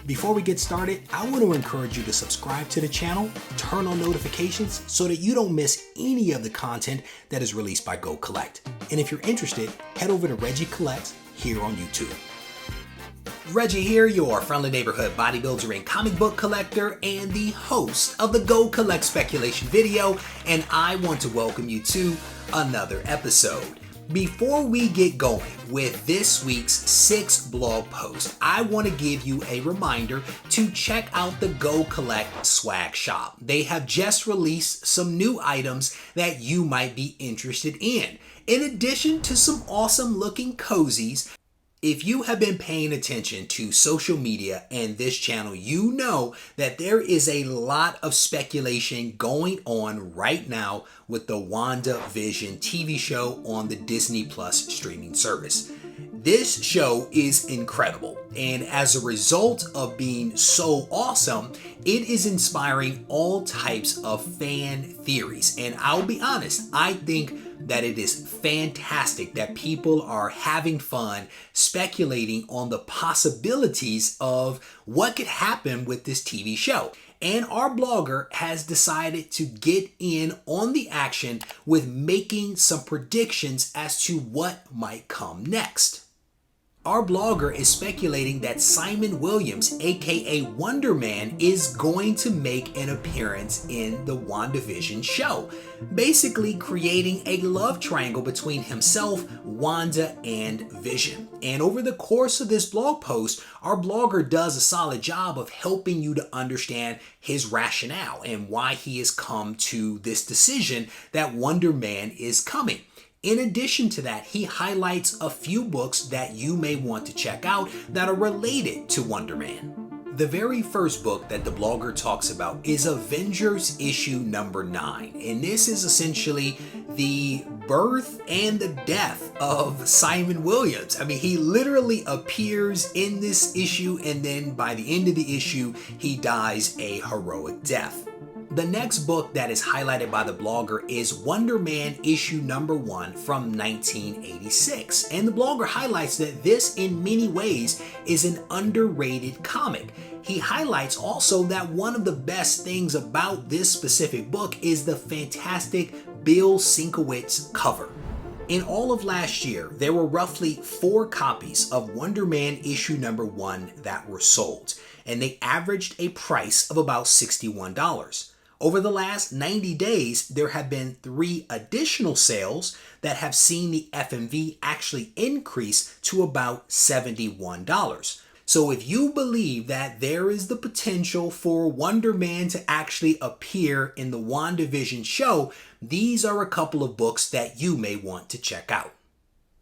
Before we get started, I want to encourage you to subscribe to the channel, turn on notifications so that you don't miss any of the content that is released by GoCollect. And if you're interested, head over to Regie Collects here on YouTube. Regie here, your friendly neighborhood bodybuilder and comic book collector and the host of the GoCollect speculation video, and I want to welcome you to another episode. Before we get going with this week's 6th blog post, I want to give you a reminder to check out the GoCollect swag shop. They have just released some new items that you might be interested in addition to some awesome looking cozies. If you have been paying attention to social media and this channel, you know that there is a lot of speculation going on right now with the WandaVision TV show on the Disney Plus streaming service. This show is incredible, and as a result of being so awesome, it is inspiring all types of fan theories. And I'll be honest, I think that it is fantastic that people are having fun speculating on the possibilities of what could happen with this TV show. And our blogger has decided to get in on the action with making some predictions as to what might come next. Our blogger is speculating that Simon Williams, aka Wonder Man, is going to make an appearance in the WandaVision show, basically creating a love triangle between himself, Wanda, and Vision. And over the course of this blog post, our blogger does a solid job of helping you to understand his rationale and why he has come to this decision that Wonder Man is coming. In addition to that, he highlights a few books that you may want to check out that are related to Wonder Man. The very first book that the blogger talks about is Avengers issue number 9. And this is essentially the birth and the death of Simon Williams. I mean, he literally appears in this issue, and then by the end of the issue, he dies a heroic death. The next book that is highlighted by the blogger is Wonder Man issue number 1 from 1986. And the blogger highlights that this in many ways is an underrated comic. He highlights also that one of the best things about this specific book is the fantastic Bill Sienkiewicz cover. In all of last year, there were roughly 4 copies of Wonder Man issue number 1 that were sold, and they averaged a price of about $61. Over the last 90 days, there have been 3 additional sales that have seen the FMV actually increase to about $71. So if you believe that there is the potential for Wonder Man to actually appear in the WandaVision show, these are a couple of books that you may want to check out.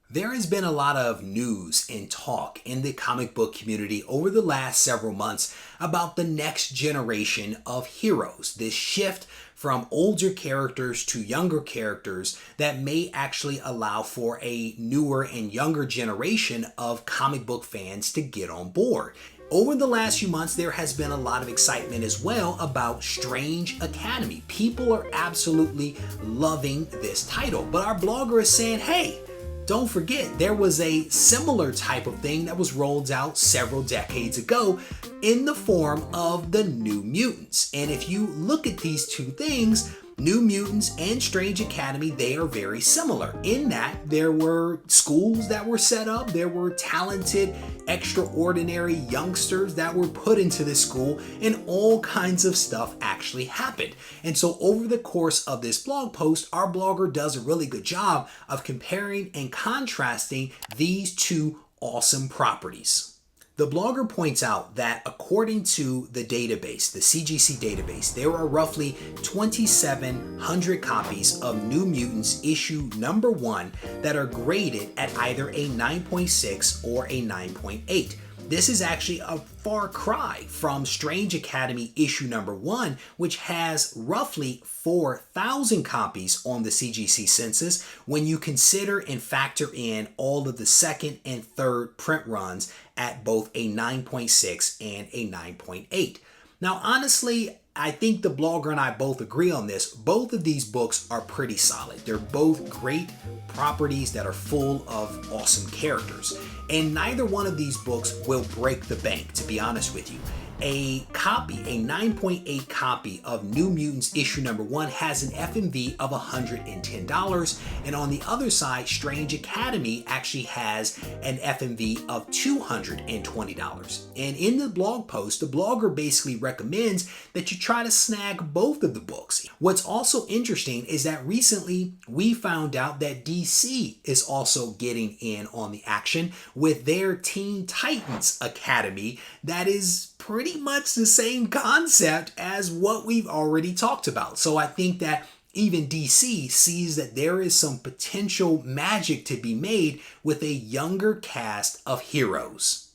There has been a lot of news and talk in the comic book community over the last several months about the next generation of heroes, this shift from older characters to younger characters that may actually allow for a newer and younger generation of comic book fans to get on board. Over the last few months, there has been a lot of excitement as well about Strange Academy. People are absolutely loving this title, but our blogger is saying, hey, don't forget, there was a similar type of thing that was rolled out several decades ago in the form of the New Mutants. And if you look at these two things, New Mutants and Strange Academy, they are very similar in that there were schools that were set up, there were talented, extraordinary youngsters that were put into this school, and all kinds of stuff actually happened. And so over the course of this blog post, our blogger does a really good job of comparing and contrasting these two awesome properties. The blogger points out that according to the database, the CGC database, there are roughly 2,700 copies of New Mutants issue number 1 that are graded at either a 9.6 or a 9.8. This is actually a far cry from Strange Academy issue number 1, which has roughly 4,000 copies on the CGC census when you consider and factor in all of the second and third print runs at both a 9.6 and a 9.8. Now, honestly, I think the blogger and I both agree on this. Both of these books are pretty solid. They're both great properties that are full of awesome characters. And neither one of these books will break the bank, to be honest with you. A 9.8 copy of New Mutants issue number 1 has an FMV of $110, and on the other side, Strange Academy actually has an FMV of $220. And in the blog post, the blogger basically recommends that you try to snag both of the books. What's also interesting is that recently we found out that DC is also getting in on the action with their Teen Titans Academy that is pretty much the same concept as what we've already talked about. So I think that even DC sees that there is some potential magic to be made with a younger cast of heroes.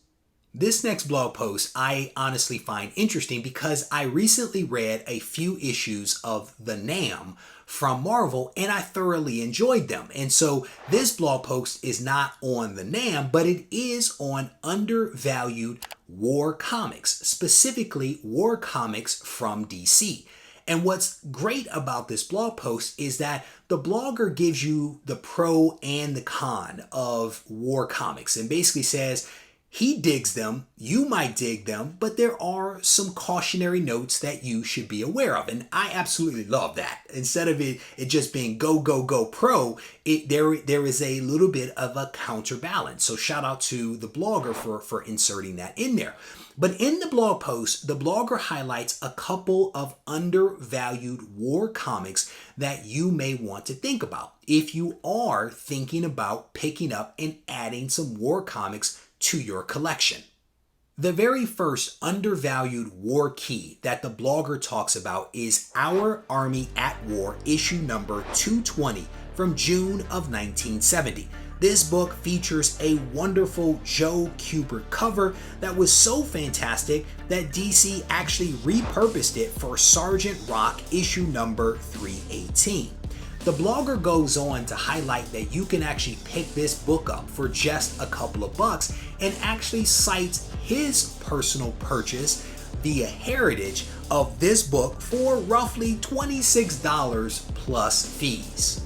This next blog post I honestly find interesting because I recently read a few issues of The Nam from Marvel and I thoroughly enjoyed them. And so this blog post is not on The Nam, but it is on Undervalued War Comics, specifically War Comics from DC. And what's great about this blog post is that the blogger gives you the pro and the con of war comics and basically says, he digs them, you might dig them, but there are some cautionary notes that you should be aware of. And I absolutely love that. Instead of it just being go, go, go pro, there is a little bit of a counterbalance. So shout out to the blogger for inserting that in there. But in the blog post, the blogger highlights a couple of undervalued war comics that you may want to think about if you are thinking about picking up and adding some war comics to your collection. The very first undervalued war key that the blogger talks about is Our Army at War issue number 220 from June of 1970. This book features a wonderful Joe Kubert cover that was so fantastic that DC actually repurposed it for Sergeant Rock issue number 318. The blogger goes on to highlight that you can actually pick this book up for just a couple of bucks and actually cites his personal purchase via Heritage of this book for roughly $26 plus fees.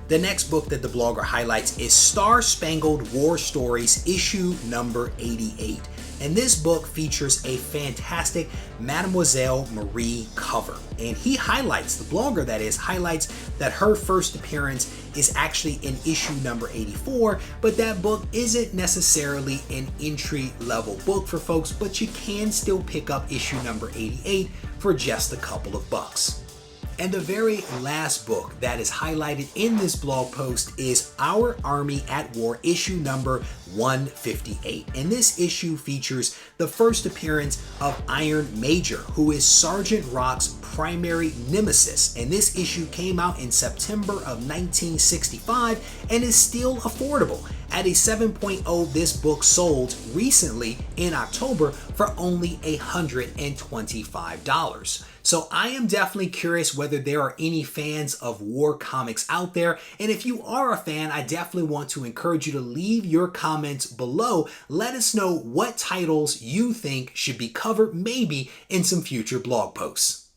The next book that the blogger highlights is Star Spangled War Stories issue number 88. And this book features a fantastic Mademoiselle Marie cover. And he highlights, the blogger that is, highlights that her first appearance is actually in issue number 84, but that book isn't necessarily an entry-level book for folks, but you can still pick up issue number 88 for just a couple of bucks. And the very last book that is highlighted in this blog post is Our Army at War issue number 158. And this issue features the first appearance of Iron Major, who is Sergeant Rock's primary nemesis. And this issue came out in September of 1965 and is still affordable. At a 7.0, this book sold recently in October for only $125. So I am definitely curious whether there are any fans of war comics out there. And if you are a fan, I definitely want to encourage you to leave your comments below. Let us know what titles you think should be covered maybe in some future blog posts.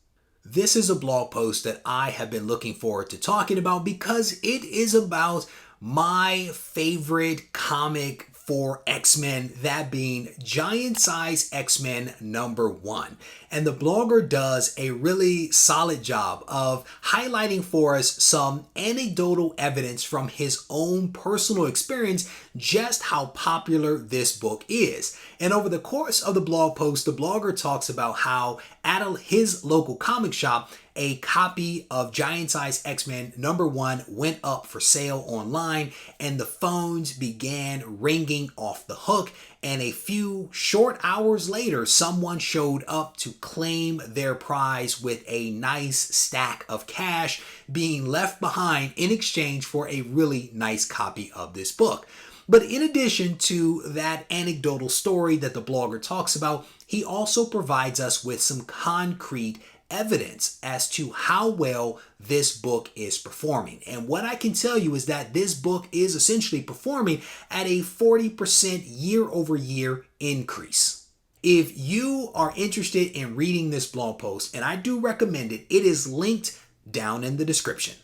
This is a blog post that I have been looking forward to talking about because it is about my favorite comic for X-Men, that being Giant Size X-Men number 1. And the blogger does a really solid job of highlighting for us some anecdotal evidence from his own personal experience just how popular this book is. And over the course of the blog post, the blogger talks about how at his local comic shop, a copy of Giant Size X-Men number 1 went up for sale online and the phones began ringing off the hook, and a few short hours later someone showed up to claim their prize with a nice stack of cash being left behind in exchange for a really nice copy of this book. But in addition to that anecdotal story that the blogger talks about, he also provides us with some concrete evidence as to how well this book is performing. And what I can tell you is that this book is essentially performing at a 40% year-over-year increase. If you are interested in reading this blog post, and I do recommend it, it is linked down in the description.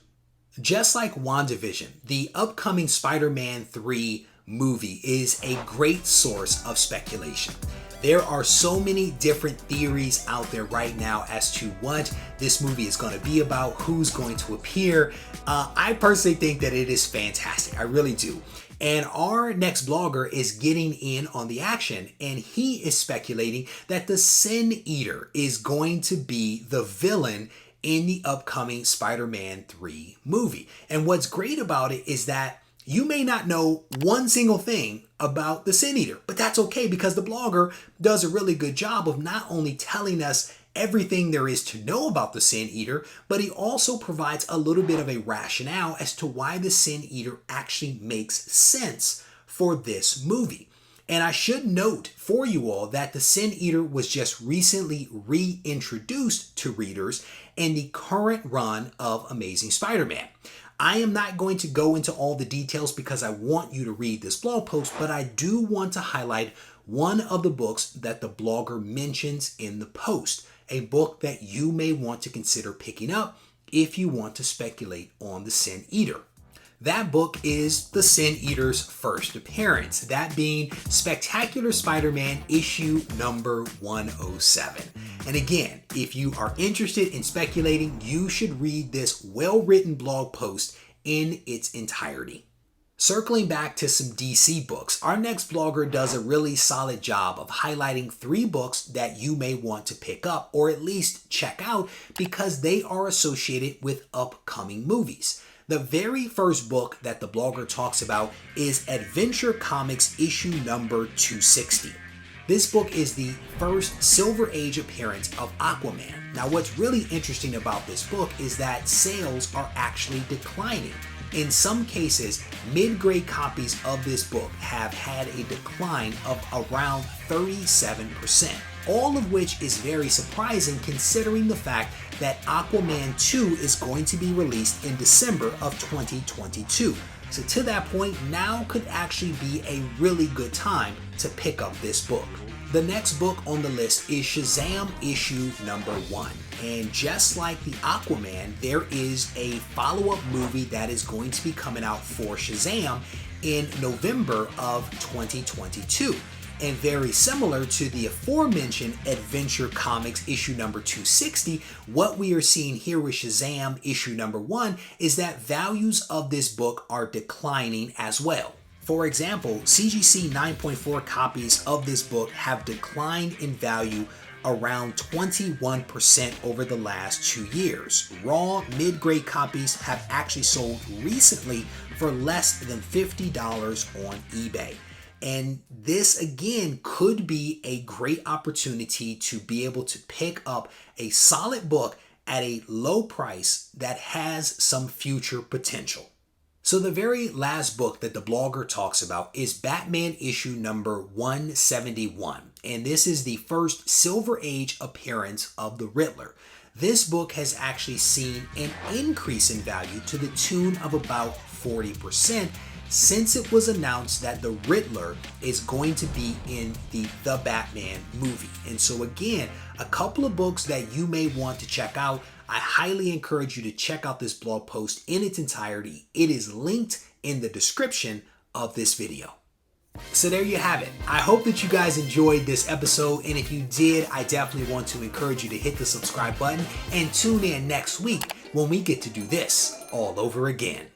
Just like WandaVision, the upcoming Spider-Man 3 movie is a great source of speculation. There are so many different theories out there right now as to what this movie is going to be about, who's going to appear. I personally think that it is fantastic. I really do. And our next blogger is getting in on the action, and he is speculating that the Sin Eater is going to be the villain in the upcoming Spider-Man 3 movie. And what's great about it is that you may not know one single thing about the Sin Eater, but that's okay because the blogger does a really good job of not only telling us everything there is to know about the Sin Eater, but he also provides a little bit of a rationale as to why the Sin Eater actually makes sense for this movie. And I should note for you all that the Sin Eater was just recently reintroduced to readers in the current run of Amazing Spider-Man. I am not going to go into all the details because I want you to read this blog post, but I do want to highlight one of the books that the blogger mentions in the post, a book that you may want to consider picking up if you want to speculate on the Sin Eater. That book is the Sin Eater's first appearance, that being Spectacular Spider-Man issue number 107. And again, if you are interested in speculating, you should read this well-written blog post in its entirety. Circling back to some DC books, our next blogger does a really solid job of highlighting 3 books that you may want to pick up or at least check out because they are associated with upcoming movies. The very first book that the blogger talks about is Adventure Comics issue number 260. This book is the first Silver Age appearance of Aquaman. Now, what's really interesting about this book is that sales are actually declining. In some cases, mid-grade copies of this book have had a decline of around 37%, all of which is very surprising considering the fact that Aquaman 2 is going to be released in December of 2022. So to that point, now could actually be a really good time to pick up this book. The next book on the list is Shazam issue number 1. And just like the Aquaman, there is a follow-up movie that is going to be coming out for Shazam in November of 2022. And very similar to the aforementioned Adventure Comics issue number 260, what we are seeing here with Shazam issue number 1 is that values of this book are declining as well. For example, CGC 9.4 copies of this book have declined in value around 21% over the last 2 years. Raw mid-grade copies have actually sold recently for less than $50 on eBay. And this again could be a great opportunity to be able to pick up a solid book at a low price that has some future potential. So the very last book that the blogger talks about is Batman issue number 171. And this is the first Silver Age appearance of the Riddler. This book has actually seen an increase in value to the tune of about 40% since it was announced that the Riddler is going to be in the Batman movie. And so again, a couple of books that you may want to check out. I highly encourage you to check out this blog post in its entirety. It is linked in the description of this video. So there you have it. I hope that you guys enjoyed this episode, and if you did, I definitely want to encourage you to hit the subscribe button and tune in next week when we get to do this all over again.